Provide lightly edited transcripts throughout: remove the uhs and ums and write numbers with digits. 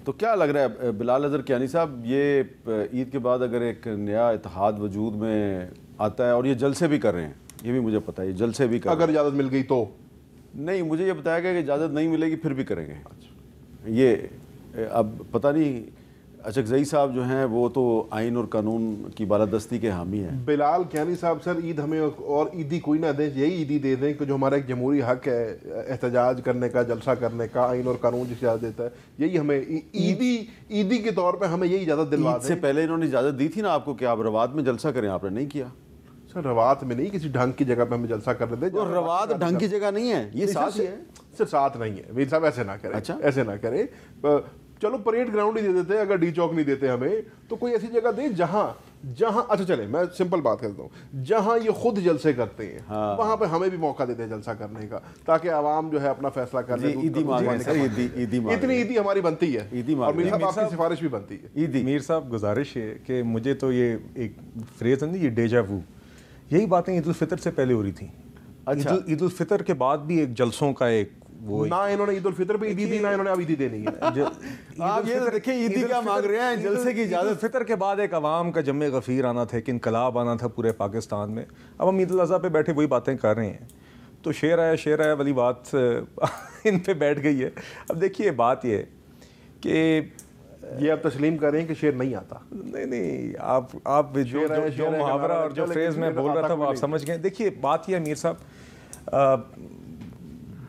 تو کیا لگ رہا ہے بلال اظہر کیانی صاحب، یہ عید کے بعد اگر ایک نیا اتحاد وجود میں آتا ہے اور یہ جلسے بھی کر رہے ہیں، یہ بھی مجھے پتہ ہے یہ جلسے بھی کر رہے ہیں، اگر اجازت مل گئی تو؟ نہیں، مجھے یہ بتایا گیا کہ اجازت نہیں ملے گی پھر بھی کریں گے. یہ اب پتہ نہیں، اچکزئی صاحب جو ہیں وہ تو آئین اور قانون کی بالادستی کے حامی ہیں. بلال کیانی صاحب سر، عید ہمیں اور عیدی کوئی نہ دیں، یہی عیدی دے دیں کہ جو ہمارا ایک جمہوری حق ہے احتجاج کرنے کا، جلسہ کرنے کا، آئین اور قانون جس اجازت دیتا ہے، یہی ہمیں عیدی کے طور پہ ہمیں یہی اجازت دلوا دیں. عید سے پہلے انہوں نے اجازت دی تھی نا آپ کو کہ آپ روات میں جلسہ کریں، آپ نے نہیں کیا. سر روات میں نہیں، کسی ڈھنگ کی جگہ پہ ہمیں جلسہ کرنے دیں. روات ڈھنگ کی جگہ نہیں ہے، یہ ساتھ ہی ہے. سر ساتھ نہیں ہے میر صاحب، ایسے نہ کریں. اچھا ایسے نہ کریں. چلو پریڈ گراؤنڈ ہی دے دیتے ہیں، اگر ڈی چوک نہیں دیتے ہمیں تو کوئی ایسی جگہ دیں جہاں اچھا چلیں میں سمپل بات کرتا ہوں، جہاں یہ خود جلسے کرتے ہیں وہاں پہ ہمیں بھی موقع دیتے ہیں جلسہ کرنے کا، تاکہ عوام جو ہے اپنا فیصلہ کر لے. اتنی عیدی ہماری بنتی ہے اور میر صاحب آپ کی سفارش بھی بنتی ہے. میر صاحب گزارش ہے کہ مجھے تو یہ ایک فریز ہے نا، یہ ڈیجا وو، یہی باتیں عید الفطر سے پہلے ہو رہی تھیں. عید الفطر کے بعد بھی ایک جلسوں کا ایک وہ، نہ انہوں نے عید الفطر پہ عیدی دی، نہ انہوں نے اب عیدی دینی ہے. آپ یہ دیکھیں عیدی کیا مانگ رہے ہیں، جلسے کی اجازت. فطر کے بعد ایک عوام کا جمع غفیر آنا تھا، ایک انقلاب آنا تھا پورے پاکستان میں. اب ہم عید الاضحیٰ پہ بیٹھے وہی باتیں کر رہے ہیں، تو شعر آیا والی بات ان پہ بیٹھ گئی ہے. اب دیکھیے بات یہ ہے کہ یہ آپ تسلیم کریں کہ شعر نہیں آتا. نہیں آپ جو محاورہ اور جو فریز میں بول رہا تھا وہ آپ سمجھ گئے. دیکھیے بات یہ ہے میر صاحب،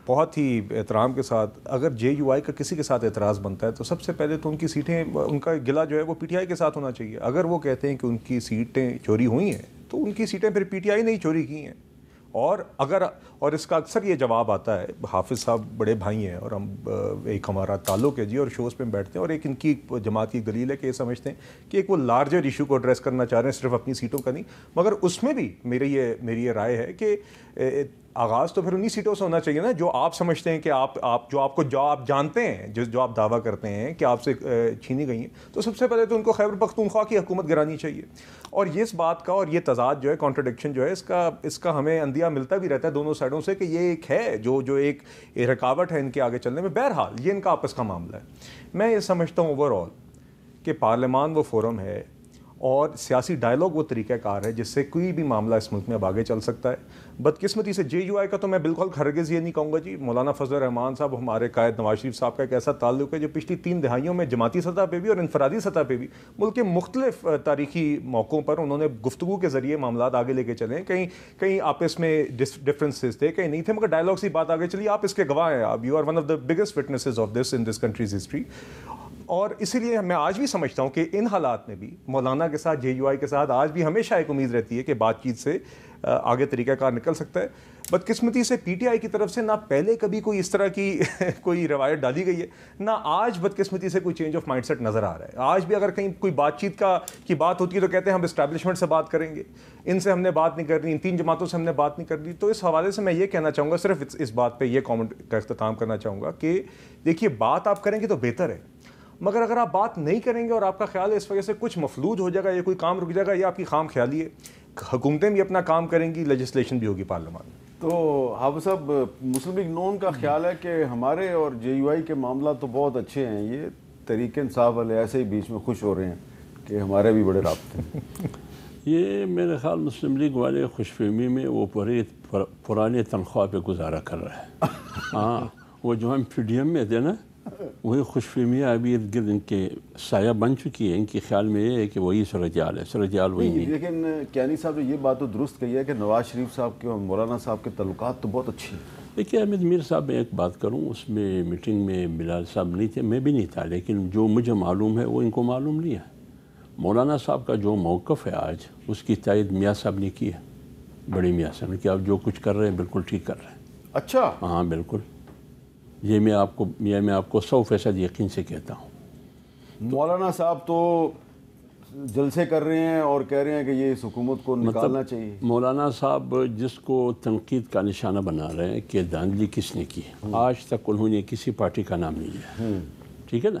بہت ہی احترام کے ساتھ، اگر جے یو آئی کا کسی کے ساتھ اعتراض بنتا ہے تو سب سے پہلے تو ان کی سیٹیں، ان کا گلہ جو ہے وہ پی ٹی آئی کے ساتھ ہونا چاہیے. اگر وہ کہتے ہیں کہ ان کی سیٹیں چوری ہوئی ہیں تو ان کی سیٹیں پھر پی ٹی آئی نے ہی چوری کی ہیں. اور اس کا اکثر یہ جواب آتا ہے، حافظ صاحب بڑے بھائی ہیں اور ہم ایک ہمارا تعلق ہے جی، اور شوز پہ بیٹھتے ہیں، اور ایک ان کی جماعت کی دلیل ہے کہ یہ سمجھتے ہیں کہ ایک وہ لارجر ایشو کو ایڈریس کرنا چاہ رہے ہیں، صرف اپنی سیٹوں کا نہیں. مگر اس میں بھی میری یہ رائے ہے کہ آغاز تو پھر انہی سیٹوں سے ہونا چاہیے نا جو آپ سمجھتے ہیں کہ جو آپ جانتے ہیں، جو آپ دعویٰ کرتے ہیں کہ آپ سے چھینی گئی ہیں. تو سب سے پہلے تو ان کو خیبر پختونخوا کی حکومت گرانی چاہیے. اور یہ اس بات کا اور یہ تضاد جو ہے، کانٹرڈکشن جو ہے، اس کا ہمیں اندیا ملتا بھی رہتا ہے دونوں سائڈوں سے کہ یہ ایک ہے جو ایک رکاوٹ ہے ان کے آگے چلنے میں. بہرحال یہ ان کا آپس کا معاملہ ہے. میں یہ سمجھتا ہوں اوور آل کہ پارلیمان وہ فورم ہے اور سیاسی ڈائلاگ وہ طریقہ کار ہے جس سے کوئی بھی معاملہ اس ملک میں اب آگے چل سکتا ہے. بدقسمتی سے جے یو آئی کا تو میں بالکل ہرگز یہ نہیں کہوں گا جی. مولانا فضل الرحمان صاحب، ہمارے قائد نواز شریف صاحب کا ایک ایسا تعلق ہے جو پچھلی 3 دہائیوں میں جماعتی سطح پہ بھی اور انفرادی سطح پہ بھی ملک کے مختلف تاریخی موقعوں پر انہوں نے گفتگو کے ذریعے معاملات آگے لے کے چلے. کہیں آپس میں ڈفرینسز تھے، کہیں نہیں تھے، مگر ڈائلاگ سے بات آگے چلی. آپ اس کے گواہ ہیں. آپ you are one of the biggest witnesses of this in this country's history. اور اسی لیے میں آج بھی سمجھتا ہوں کہ ان حالات میں بھی مولانا کے ساتھ، جے یو آئی کے ساتھ آج بھی ہمیشہ ایک امید رہتی ہے کہ بات چیت سے آگے طریقہ کار نکل سکتا ہے. بدقسمتی سے پی ٹی آئی کی طرف سے نہ پہلے کبھی کوئی اس طرح کی کوئی روایت ڈالی گئی ہے، نہ آج بدقسمتی سے کوئی چینج آف مائنڈ سیٹ نظر آ رہا ہے. آج بھی اگر کہیں کوئی بات چیت کی بات ہوتی ہے تو کہتے ہیں ہم اسٹیبلشمنٹ سے بات کریں گے، ان سے ہم نے بات نہیں کرنی، ان 3 جماعتوں سے ہم نے بات نہیں کرنی. تو اس حوالے سے میں یہ کہنا چاہوں گا، صرف اس بات پہ یہ کامنٹ کا اختتام کرنا چاہوں گا کہ دیکھیے بات آپ کریں گے تو بہتر ہے، مگر اگر آپ بات نہیں کریں گے اور آپ کا خیال ہے اس وجہ سے کچھ مفلوج ہو جائے گا یا کوئی کام رک جائے گا، یہ آپ کی خام خیالی ہے. حکومتیں بھی اپنا کام کریں گی، لیجسلیشن بھی ہوگی پارلیمان. تو حافظ صاحب، مسلم لیگ نون کا خیال ہے کہ ہمارے اور جے یو آئی کے معاملات تو بہت اچھے ہیں، یہ تحریک انصاف والے ایسے ہی بیچ میں خوش ہو رہے ہیں کہ ہمارے بھی بڑے رابطے ہیں. یہ میرے خیال مسلم لیگ والے خوش فہمی میں وہ پرانے تنخواہ پہ گزارا کر رہا ہے. ہاں، وہ جو ہم پی ڈی ایم میں تھے نا، وہی خوش فہمیاں ابھی ارد گرد ان کے سایہ بن چکی ہے. ان کے خیال میں یہ ہے کہ وہی صورتحال ہے، صورتحال وہی نہیں. لیکن کیانی صاحب نے یہ بات تو درست کہی ہے کہ نواز شریف صاحب کے اور مولانا صاحب کے تعلقات تو بہت اچھے ہیں. دیکھیے احمد میر صاحب، میں ایک بات کروں، اس میں میٹنگ میں بلال صاحب نہیں تھے، میں بھی نہیں تھا، لیکن جو مجھے معلوم ہے وہ ان کو معلوم نہیں ہے. مولانا صاحب کا جو موقف ہے آج، اس کی تائید میاں صاحب نے کی ہے، بڑی میاں صاحب نے، کہ آپ جو کچھ کر رہے ہیں بالکل ٹھیک کر رہے ہیں. اچھا. ہاں بالکل، یہ میں آپ کو 100% یقین سے کہتا ہوں. مولانا صاحب تو جلسے کر رہے ہیں اور کہہ رہے ہیں کہ یہ اس حکومت کو نکالنا چاہیے. مولانا صاحب جس کو تنقید کا نشانہ بنا رہے ہیں کہ دھاندلی کس نے کی، آج تک انہوں نے کسی پارٹی کا نام نہیں لیا. ٹھیک ہے نا.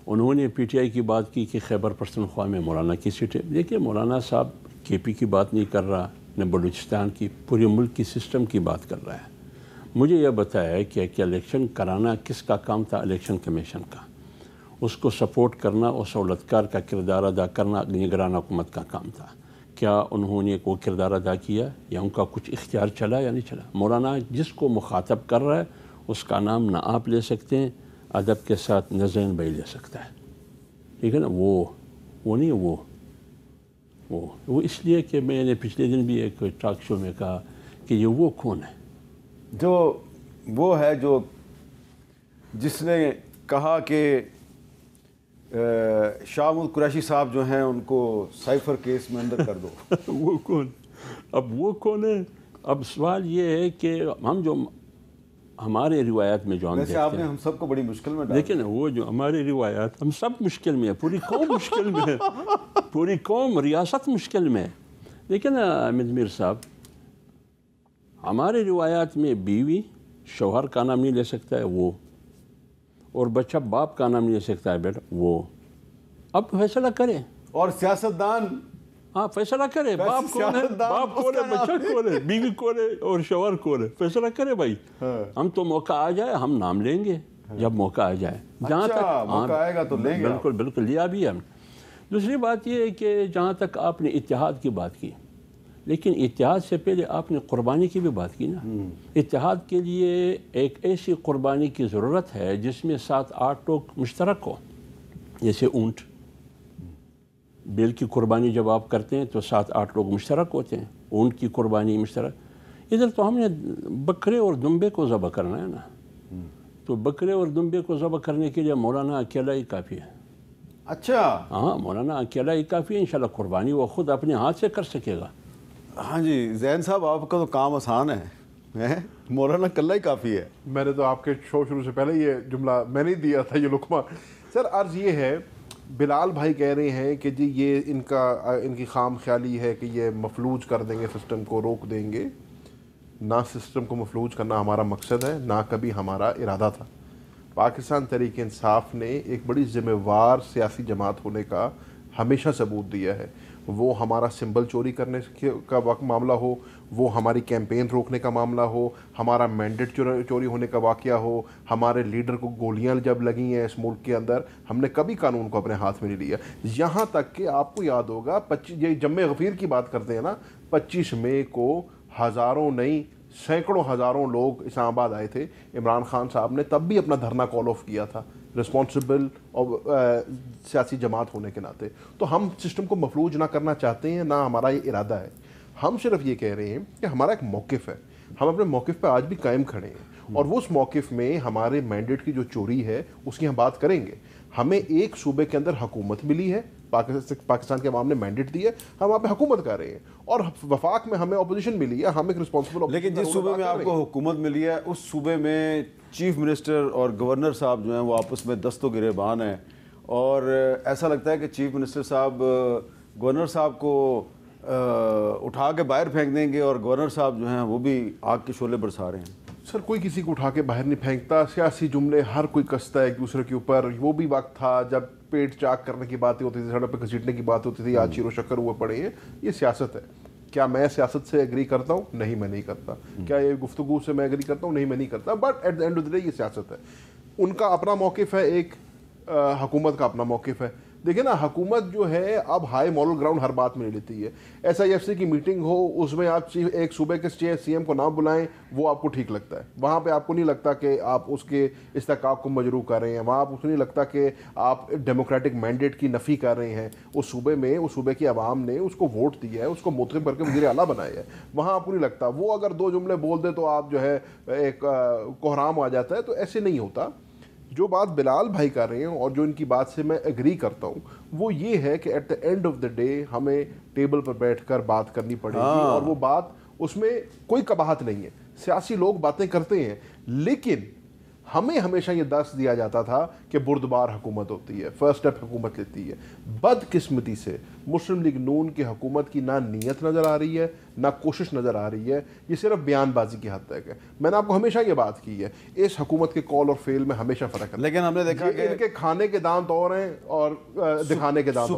انہوں نے پی ٹی آئی کی بات کی کہ خیبر پختونخوا میں مولانا کی سیٹ ہے. دیکھیے مولانا صاحب کے پی کی بات نہیں کر رہا، نہ بلوچستان کی، پورے ملک کی سسٹم کی بات کر رہا ہے. مجھے یہ بتایا ہے کہ الیکشن کرانا کس کا کام تھا؟ الیکشن کمیشن کا. اس کو سپورٹ کرنا اور سہولتکار کا کردار ادا کرنا نگران حکومت کا کام تھا. کیا انہوں نے وہ کردار ادا کیا یا ان کا کچھ اختیار چلا یا نہیں چلا؟ مولانا جس کو مخاطب کر رہا ہے اس کا نام نہ آپ لے سکتے ہیں، ادب کے ساتھ نظرین بھائی لے سکتا ہے، ٹھیک ہے نا. وہ نہیں، وہ اس لیے کہ میں نے پچھلے دن بھی ایک ٹاک شو میں کہا کہ یہ وہ کون ہے جو وہ ہے جو جس نے کہا کہ شاہ محمود قریشی صاحب جو ہیں ان کو سائفر کیس میں اندر کر دو. وہ کون؟ اب وہ کون ہے؟ اب سوال یہ ہے کہ ہم جو ہمارے روایات میں جو ہم ویسے آپ نے ہم سب کو بڑی مشکل میں ڈالا. دیکھیں نا، وہ جو ہماری روایات، ہم سب مشکل میں ہے، پوری قوم مشکل میں ہے، پوری قوم ریاست مشکل میں ہے. دیکھیں نا احمد میر صاحب، ہمارے روایات میں بیوی شوہر کا نام نہیں لے سکتا ہے وہ، اور بچہ باپ کا نام نہیں لے سکتا ہے بیٹا وہ. اب فیصلہ کرے، اور سیاستدان ہاں فیصلہ کرے، باپ کون ہے، باپ کون ہے، بچہ کون ہے، بیوی کون ہے اور شوہر کون ہے، فیصلہ کرے بھائی. ہم تو موقع آ جائے ہم نام لیں گے جب موقع آ جائے. جہاں تک موقع آئے گا تو لیں گے. بالکل بالکل لیا بھی ہم. دوسری بات یہ ہے کہ جہاں تک آپ نے اتحاد کی بات کی، لیکن اتحاد سے پہلے آپ نے قربانی کی بھی بات کی نا. اتحاد کے لیے ایک ایسی قربانی کی ضرورت ہے جس میں 7-8 لوگ مشترک ہو. جیسے اونٹ، بیل کی قربانی جب آپ کرتے ہیں تو 7-8 لوگ مشترک ہوتے ہیں. اونٹ کی قربانی مشترک. ادھر تو ہم نے بکرے اور دمبے کو ذبح کرنا ہے نا، تو بکرے اور دمبے کو ذبح کرنے کے لیے مولانا اکیلا ہی کافی ہے. اچھا، ہاں مولانا اکیلا ہی کافی ہے. انشاءاللہ قربانی وہ خود اپنے ہاتھ سے کر سکے گا. ہاں جی زین صاحب، آپ کا تو کام آسان ہے، مولانا کلّا ہی کافی ہے. میں نے تو آپ کے شو شروع سے پہلے یہ جملہ میں نہیں دیا تھا، یہ لقمہ. سر عرض یہ ہے، بلال بھائی کہہ رہے ہیں کہ جی یہ ان کی خام خیالی ہے کہ یہ مفلوج کر دیں گے، سسٹم کو روک دیں گے. نہ سسٹم کو مفلوج کرنا ہمارا مقصد ہے، نہ کبھی ہمارا ارادہ تھا. پاکستان تحریک انصاف نے ایک بڑی ذمہ وار سیاسی جماعت ہونے کا ہمیشہ ثبوت دیا ہے. وہ ہمارا سمبل چوری کرنے کا معاملہ ہو، وہ ہماری کیمپین روکنے کا معاملہ ہو، ہمارا مینڈیٹ چوری ہونے کا واقعہ ہو، ہمارے لیڈر کو گولیاں جب لگی ہیں اس ملک کے اندر، ہم نے کبھی قانون کو اپنے ہاتھ میں نہیں لیا. یہاں تک کہ آپ کو یاد ہوگا یہ جم غفیر کی بات کرتے ہیں نا، 25 مئی کو ہزاروں نہیں سینکڑوں ہزاروں لوگ اسلام آباد آئے تھے. عمران خان صاحب نے تب بھی اپنا دھرنا کال آف کیا تھا، رسپانسبل اور سیاسی جماعت ہونے کے ناطے. تو ہم سسٹم کو مفلوج نہ کرنا چاہتے ہیں، نہ ہمارا یہ ارادہ ہے. ہم صرف یہ کہہ رہے ہیں کہ ہمارا ایک موقف ہے، ہم اپنے موقف پہ آج بھی قائم کھڑے ہیں، اور وہ اس موقف میں ہمارے مینڈیٹ کی جو چوری ہے اس کی ہم بات کریں گے. ہمیں ایک صوبے کے اندر حکومت ملی ہے، پاکستان کے عوام نے مینڈیٹ دی ہے، ہم وہاں پہ حکومت کر رہے ہیں. اور وفاق میں ہمیں اپوزیشن ملی ہے، ہم ایک رسپانسبل. لیکن جس صوبے میں آپ کو حکومت ملی ہے اس صوبے میں چیف منسٹر اور گورنر صاحب جو ہیں وہ آپس میں دست و گریبان ہیں، اور ایسا لگتا ہے کہ چیف منسٹر صاحب گورنر صاحب کو اٹھا کے باہر پھینک دیں گے، اور گورنر صاحب جو ہیں وہ بھی آگ کے شعلے برسا رہے ہیں. سر کوئی کسی کو اٹھا کے باہر نہیں پھینکتا، سیاسی جملے ہر کوئی کستا ہے ایک دوسرے کے اوپر. وہ بھی وقت تھا جب پیٹ چاک کرنے کی باتیں ہوتی تھی، سڑک پہ گھسیٹنے کی بات ہوتی تھی، آج شیر و شکر ہوئے پڑے ہیں. یہ سیاست ہے. کیا میں سیاست سے ایگری کرتا ہوں؟ نہیں، میں نہیں کرتا. کیا یہ گفتگو سے میں ایگری کرتا ہوں؟ نہیں، میں نہیں کرتا. But at the end of the day یہ سیاست ہے. ان کا اپنا موقف ہے، ایک حکومت کا اپنا موقف ہے. دیکھیں نا، حکومت جو ہے اب ہائی مورل گراؤنڈ ہر بات میں لیتی ہے. SIFC کی میٹنگ ہو، اس میں آپ ایک صوبے کے CM کو نہ بلائیں، وہ آپ کو ٹھیک لگتا ہے. وہاں پہ آپ کو نہیں لگتا کہ آپ اس کے استحقاق کو مجروح کر رہے ہیں. وہاں آپ کو نہیں لگتا کہ آپ ڈیموکریٹک مینڈیٹ کی نفی کر رہے ہیں. اس صوبے میں اس صوبے کی عوام نے اس کو ووٹ دیا ہے، اس کو منتخب کر کے وزیر اعلیٰ بنایا ہے. وہاں آپ کو نہیں لگتا. وہ اگر 2 جملے بول دے تو آپ جو ہے ایک کوہرام آ جاتا ہے. تو ایسے نہیں ہوتا. جو بات بلال بھائی کر رہے ہیں اور جو ان کی بات سے میں ایگری کرتا ہوں وہ یہ ہے کہ at the end of the day ہمیں ٹیبل پر بیٹھ کر بات کرنی پڑے گی. اور وہ بات، اس میں کوئی قباحت نہیں ہے. سیاسی لوگ باتیں کرتے ہیں، لیکن ہمیں ہمیشہ یہ درس دیا جاتا تھا کہ بردبار حکومت ہوتی ہے، فرسٹ اسٹیپ حکومت لیتی ہے. بدقسمتی سے مسلم لیگ نون کی حکومت کی نہ نیت نظر آ رہی ہے، نہ کوشش نظر آ رہی ہے. یہ صرف بیان بازی کی حد تک ہے. میں نے آپ کو ہمیشہ یہ بات کی ہے، اس حکومت کے کال اور فیل میں ہمیشہ فرق ہے. لیکن ہم نے دیکھا کہ ان کے کھانے کے دانت اور ہیں اور دکھانے کے دانت